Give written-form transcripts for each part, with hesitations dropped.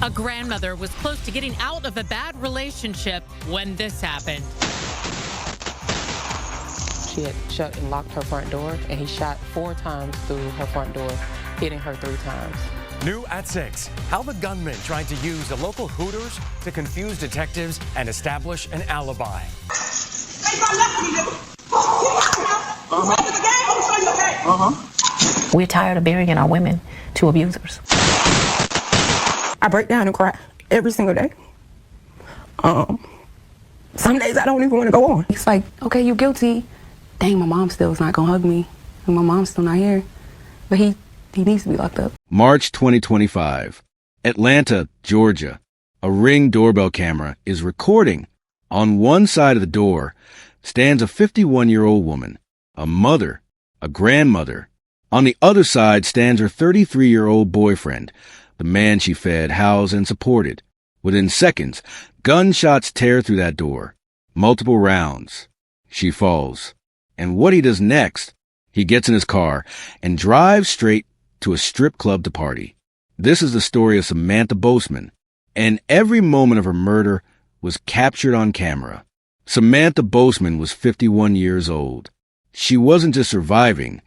A grandmother was close to getting out of a bad relationship when this happened. She had shut and locked her front door, and he shot 4 times through her front door, hitting her 3 times. New at 6, how the gunman tried to use the local Hooters to confuse detectives and establish an alibi. We're tired of burying our women to abusers. I break down and cry every single day. Some days I don't even want to go on. It's like, okay, you're guilty. Dang, my mom still is not gonna hug me. And my mom's still not here. But he needs to be locked up. March 2025, Atlanta, Georgia. A Ring doorbell camera is recording. On one side of the door stands a 51-year-old woman, a mother, a grandmother. On the other side stands her 33-year-old boyfriend, the man she fed, housed, and supported. Within seconds, gunshots tear through that door. Multiple rounds. She falls. And what he does next, he gets in his car and drives straight to a strip club to party. This is the story of Samantha Bozeman, and every moment of her murder was captured on camera. Samantha Bozeman was 51 years old. She wasn't just surviving,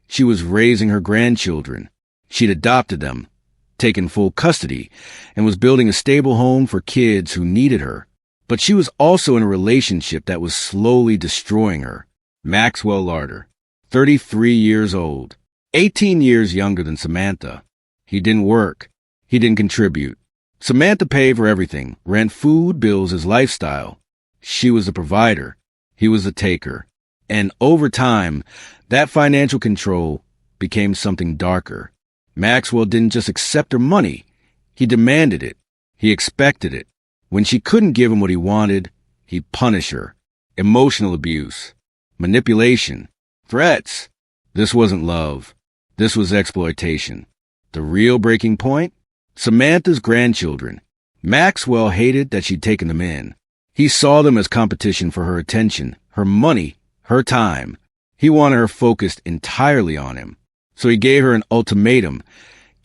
she was raising her grandchildren. She'd adopted them, taken full custody, and was building a stable home for kids who needed her. But she was also in a relationship that was slowly destroying her. Maxwell Lardery, 33 years old, 18 years younger than Samantha. He didn't work. He didn't contribute. Samantha paid for everything, rent, food, bills, his lifestyle. She was the provider. He was the taker. And over time, that financial control became something darker. Maxwell didn't just accept her money. He demanded it. He expected it. When she couldn't give him what he wanted, he punished her. Emotional abuse, manipulation, threats. This wasn't love. This was exploitation. The real breaking point? Samantha's grandchildren. Maxwell hated that she'd taken them in. He saw them as competition for her attention, her money, her time. He wanted her focused entirely on him. So he gave her an ultimatum: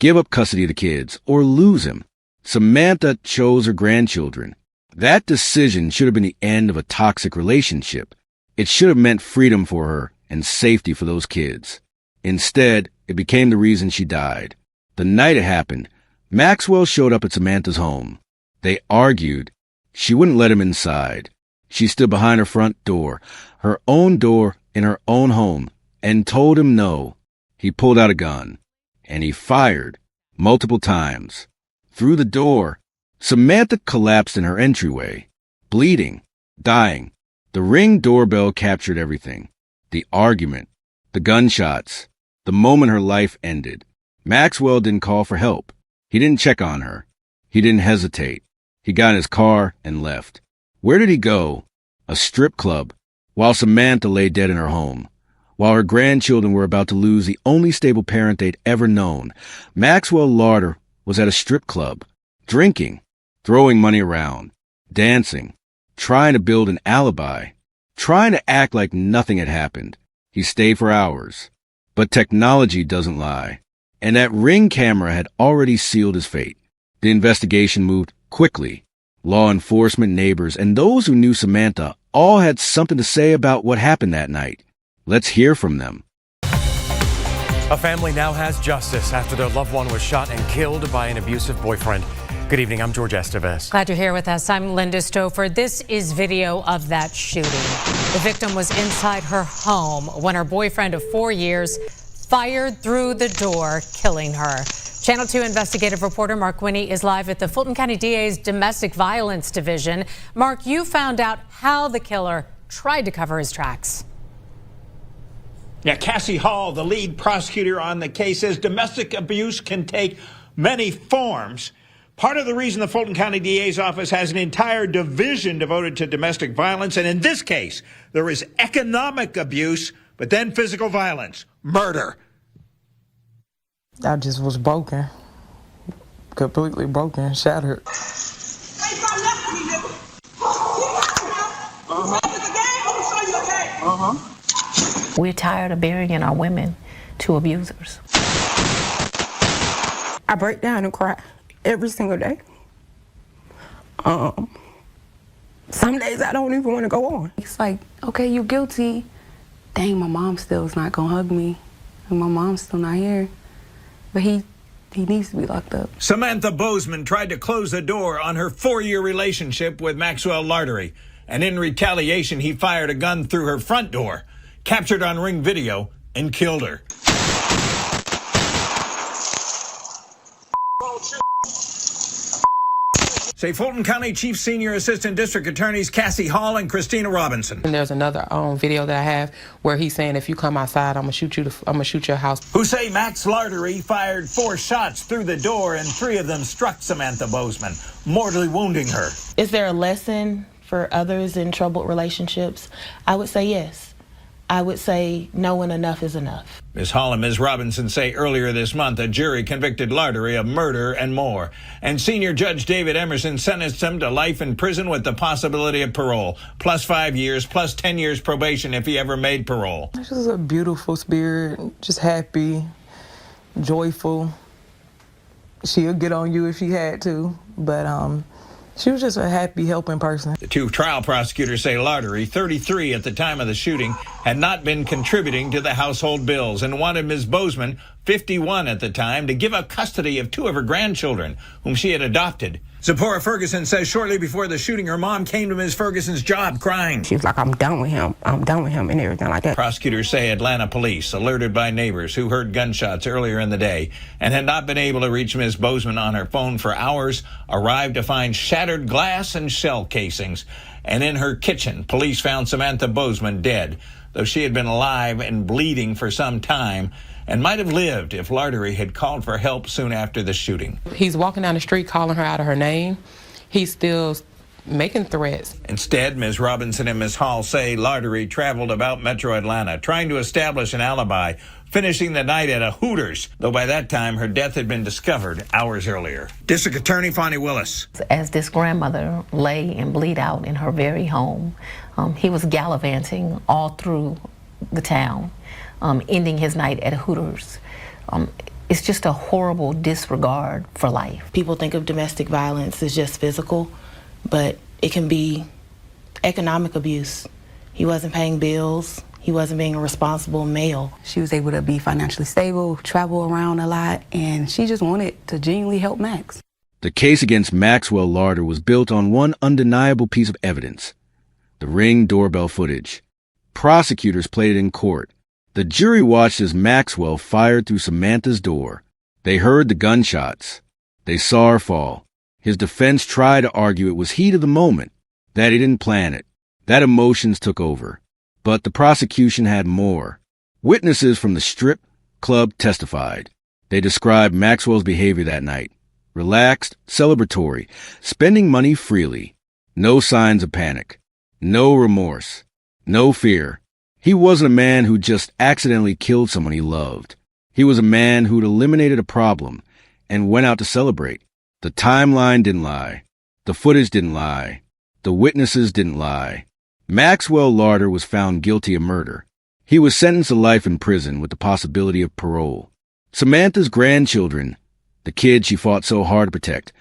give up custody of the kids or lose him. Samantha chose her grandchildren. That decision should have been the end of a toxic relationship. It should have meant freedom for her and safety for those kids. Instead, it became the reason she died. The night it happened, Maxwell showed up at Samantha's home. They argued. She wouldn't let him inside. She stood behind her front door, her own door in her own home, and told him no. He pulled out a gun, and he fired multiple times. Through the door, Samantha collapsed in her entryway, bleeding, dying. The Ring doorbell captured everything. The argument, the gunshots, the moment her life ended. Maxwell didn't call for help. He didn't check on her. He didn't hesitate. He got in his car and left. Where did he go? A strip club, while Samantha lay dead in her home. While her grandchildren were about to lose the only stable parent they'd ever known, Maxwell Lardery was at a strip club, drinking, throwing money around, dancing, trying to build an alibi, trying to act like nothing had happened. He stayed for hours. But technology doesn't lie, and that Ring camera had already sealed his fate. The investigation moved quickly. Law enforcement, neighbors, and those who knew Samantha all had something to say about what happened that night. Let's hear from them. A family now has justice after their loved one was shot and killed by an abusive boyfriend. Good evening, I'm George Estevez. Glad you're here with us. I'm Linda Stouffer. This is video of that shooting. The victim was inside her home when her boyfriend of 4 years fired through the door, killing her. Channel 2 investigative reporter Mark Winnie is live at the Fulton County DA's Domestic Violence Division. Mark, you found out how the killer tried to cover his tracks. Yeah, Cassie Hall, the lead prosecutor on the case, says domestic abuse can take many forms. Part of the reason the Fulton County DA's office has an entire division devoted to domestic violence, and in this case, there is economic abuse, but then physical violence, murder. I just was broken, completely broken, shattered. We're tired of burying our women to abusers. I break down and cry every single day. Some days I don't even want to go on. It's like, okay, you guilty. Dang, my mom still is not gonna hug me. And my mom's still not here. But he needs to be locked up. Samantha Bozeman tried to close the door on her 4-year relationship with Maxwell Lardery. And in retaliation, he fired a gun through her front door, captured on Ring video, and killed her. Say Fulton County Chief Senior Assistant District Attorneys Cassie Hall and Christina Robinson. And there's another video that I have where he's saying, if you come outside, I'm gonna shoot you. I'm gonna shoot your house. Who say Max Lardery fired 4 shots through the door and 3 of them struck Samantha Bozeman, mortally wounding her. Is there a lesson for others in troubled relationships? I would say yes. I would say knowing enough is enough. Ms. Hall and Ms. Robinson say earlier this month a jury convicted Lardery of murder and more. And Senior Judge David Emerson sentenced him to life in prison with the possibility of parole, plus 5 years, plus 10 years probation if he ever made parole. She's just a beautiful spirit, just happy, joyful. She'll get on you if she had to, but she was just a happy, helping person. The 2 trial prosecutors say Lardery, 33 at the time of the shooting, had not been contributing to the household bills and wanted Ms. Bozeman, 51 at the time, to give up custody of 2 of her grandchildren, whom she had adopted. Zipporah Ferguson says shortly before the shooting, her mom came to Ms. Ferguson's job crying. She was like, I'm done with him, and everything like that. Prosecutors say Atlanta police, alerted by neighbors who heard gunshots earlier in the day and had not been able to reach Ms. Bozeman on her phone for hours, arrived to find shattered glass and shell casings. And in her kitchen, police found Samantha Bozeman dead, though she had been alive and bleeding for some time and might have lived if Lardery had called for help soon after the shooting. He's walking down the street calling her out of her name. He's still making threats. Instead, Ms. Robinson and Ms. Hall say Lardery traveled about Metro Atlanta, trying to establish an alibi, finishing the night at a Hooters, though by that time her death had been discovered hours earlier. District Attorney Fonnie Willis. As this grandmother lay and bleed out in her very home, he was gallivanting all through the town, ending his night at a Hooters. It's just a horrible disregard for life. People think of domestic violence as just physical, but it can be economic abuse. He wasn't paying bills. He wasn't being a responsible male. She was able to be financially stable, travel around a lot, and she just wanted to genuinely help Max. The case against Maxwell Lardery was built on one undeniable piece of evidence: the Ring doorbell footage. Prosecutors played it in court. The jury watched as Maxwell fired through Samantha's door. They heard the gunshots. They saw her fall. His defense tried to argue it was heat of the moment, that he didn't plan it, that emotions took over. But the prosecution had more. Witnesses from the strip club testified. They described Maxwell's behavior that night: relaxed, celebratory, spending money freely, no signs of panic, no remorse, no fear. He wasn't a man who just accidentally killed someone he loved. He was a man who'd eliminated a problem and went out to celebrate. The timeline didn't lie. The footage didn't lie. The witnesses didn't lie. Maxwell Lardery was found guilty of murder. He was sentenced to life in prison with the possibility of parole. Samantha's grandchildren, the kids she fought so hard to protect,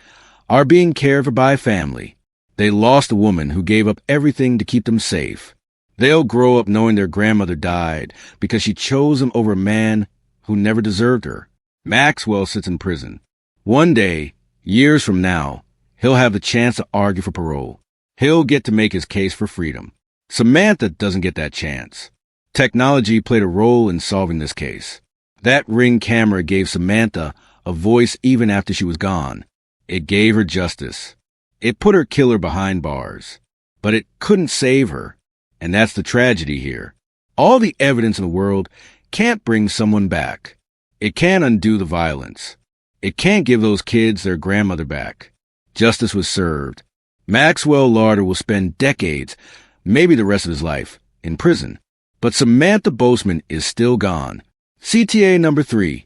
are being cared for by a family. They lost a woman who gave up everything to keep them safe. They'll grow up knowing their grandmother died because she chose him over a man who never deserved her. Maxwell sits in prison. One day, years from now, he'll have the chance to argue for parole. He'll get to make his case for freedom. Samantha doesn't get that chance. Technology played a role in solving this case. That Ring camera gave Samantha a voice even after she was gone. It gave her justice. It put her killer behind bars. But it couldn't save her. And that's the tragedy here. All the evidence in the world can't bring someone back. It can't undo the violence. It can't give those kids their grandmother back. Justice was served. Maxwell Lardery will spend decades, maybe the rest of his life, in prison. But Samantha Bozeman is still gone. CTA number 3.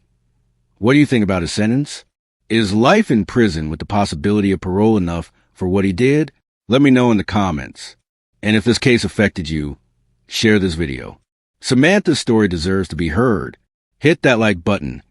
What do you think about his sentence? Is life in prison with the possibility of parole enough for what he did? Let me know in the comments. And if this case affected you, share this video. Samantha's story deserves to be heard. Hit that like button.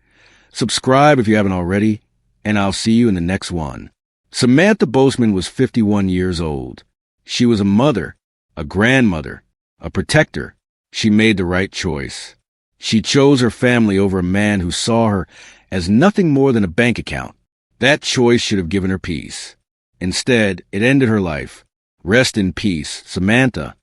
Subscribe if you haven't already, and I'll see you in the next one. Samantha Bozeman was 51 years old. She was a mother, a grandmother, a protector. She made the right choice. She chose her family over a man who saw her as nothing more than a bank account. That choice should have given her peace. Instead, it ended her life. Rest in peace, Samantha.